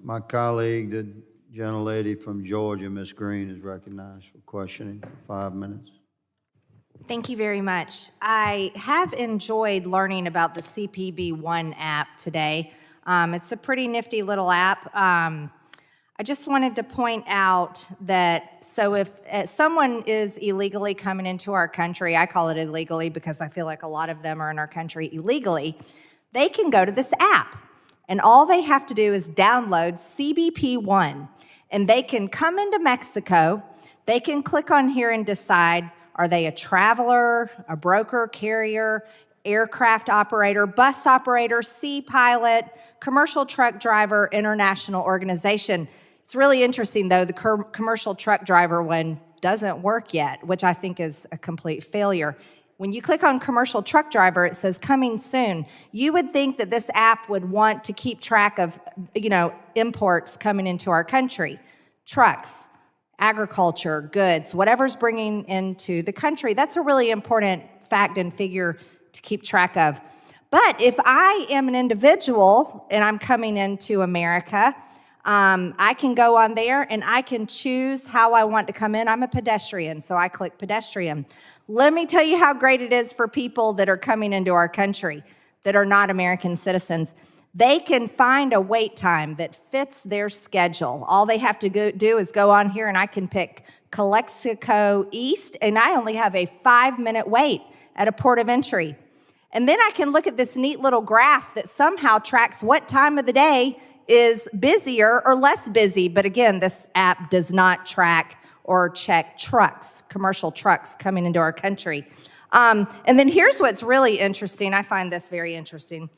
My colleague, the gentlelady from Georgia, Ms. Greene, is recognized for questioning for 5 minutes. Thank you very much. I have enjoyed learning about the CPB-1 app today. It's a pretty nifty little app. I just wanted to point out that, so if someone is illegally coming into our country, I call it illegally because I feel like a lot of them are in our country illegally, they can go to this app. And all they have to do is download CBP-1. And they can come into Mexico, they can click on here and decide, are they a traveler, a broker, carrier, aircraft operator, bus operator, sea pilot, commercial truck driver, international organization. It's really interesting, though, the commercial truck driver one doesn't work yet, which I think is a complete failure. When you click on commercial truck driver, it says coming soon. You would think that this app would want to keep track of, imports coming into our country, trucks, agriculture, goods, whatever's bringing into the country. That's a really important fact and figure to keep track of. But if I am an individual and I'm coming into America, I can go on there and I can choose how I want to come in. I'm a pedestrian, so I click pedestrian. Let me tell you how great it is for people that are coming into our country that are not American citizens. They can find a wait time that fits their schedule. All they have to do is go on here and I can pick Calexico East, and I only have a 5-minute wait at a port of entry. And then I can look at this neat little graph that somehow tracks what time of the day is busier or less busy. But again, this app does not track or check trucks, commercial trucks coming into our country. And then here's what's really interesting. I find this very interesting.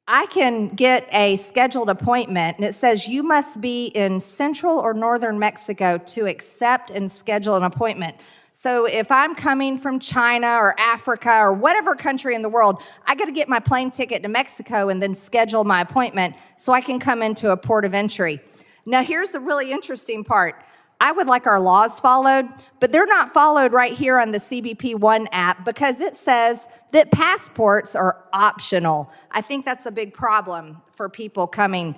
I can get a scheduled appointment, and it says you must be in central or northern Mexico to accept and schedule an appointment. So if I'm coming from China or Africa or whatever country in the world, I got to get my plane ticket to Mexico and then schedule my appointment so I can come into a port of entry. Now, here's the really interesting part. I would like our laws followed, but they're not followed right here on the CBP-1 app because it says that passports are optional. I think that's a big problem for people coming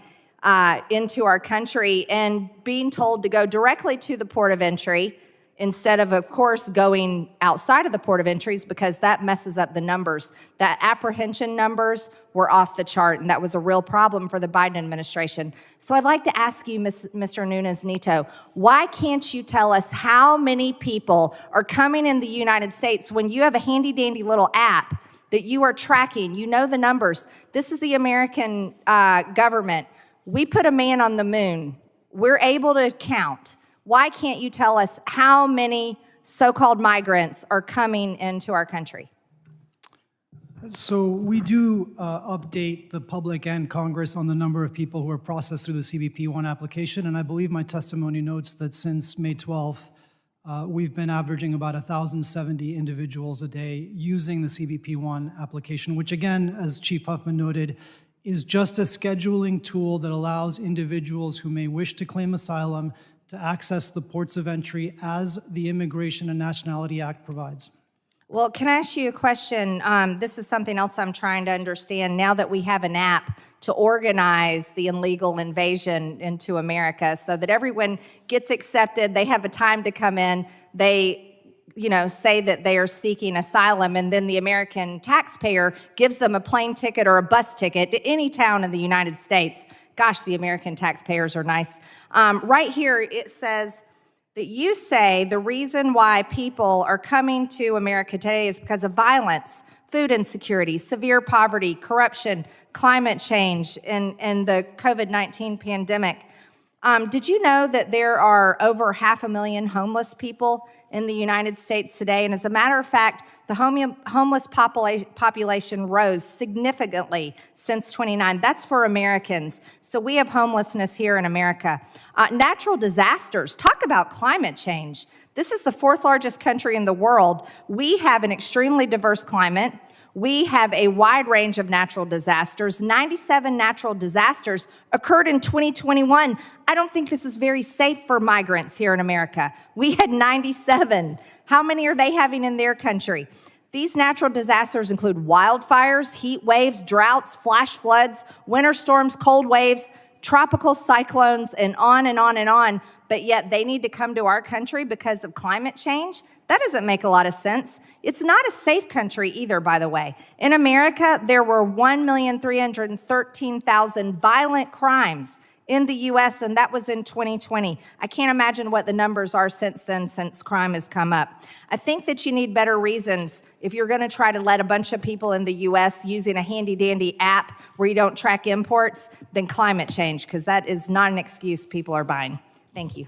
into our country and being told to go directly to the port of entry instead of course, going outside of the port of entries because that messes up the numbers. That apprehension numbers were off the chart, and that was a real problem for the Biden administration. So I'd like to ask you, Mr. Nunes-Nieto, why can't you tell us how many people are coming in the United States when you have a handy-dandy little app that you are tracking? You know the numbers. This is the American government. We put a man on the moon. We're able to count. Why can't you tell us how many so-called migrants are coming into our country? So we do update the public and Congress on the number of people who are processed through the CBP-1 application, and I believe my testimony notes that since May 12th, we've been averaging about 1,070 individuals a day using the CBP-1 application, which again, as Chief Huffman noted, is just a scheduling tool that allows individuals who may wish to claim asylum to access the ports of entry as the Immigration and Nationality Act provides. Well, can I ask you a question? This is something else I'm trying to understand now that we have an app to organize the illegal invasion into America so that everyone gets accepted, they have a time to come in, they say that they are seeking asylum, and then the American taxpayer gives them a plane ticket or a bus ticket to any town in the United States. Gosh, the American taxpayers are nice. Right here, it says that you say the reason why people are coming to America today is because of violence, food insecurity, severe poverty, corruption, climate change, and the COVID-19 pandemic. Did you know that there are over 500,000 homeless people in the United States today? And as a matter of fact, the homeless population rose significantly since 29. That's for Americans. So we have homelessness here in America. Natural disasters. Talk about climate change. This is the 4th largest country in the world. We have an extremely diverse climate. We have a wide range of natural disasters. 97 natural disasters occurred in 2021. I don't think this is very safe for migrants here in America. We had 97. How many are they having in their country? These natural disasters include wildfires, heat waves, droughts, flash floods, winter storms, cold waves, tropical cyclones, and on and on and on, but yet they need to come to our country because of climate change? That doesn't make a lot of sense. It's not a safe country either, by the way. In America, there were 1,313,000 violent crimes in the US, and that was in 2020. I can't imagine what the numbers are since then, since crime has come up. I think that you need better reasons if you're gonna try to let a bunch of people in the US using a handy-dandy app where you don't track imports than climate change, because that is not an excuse people are buying. Thank you.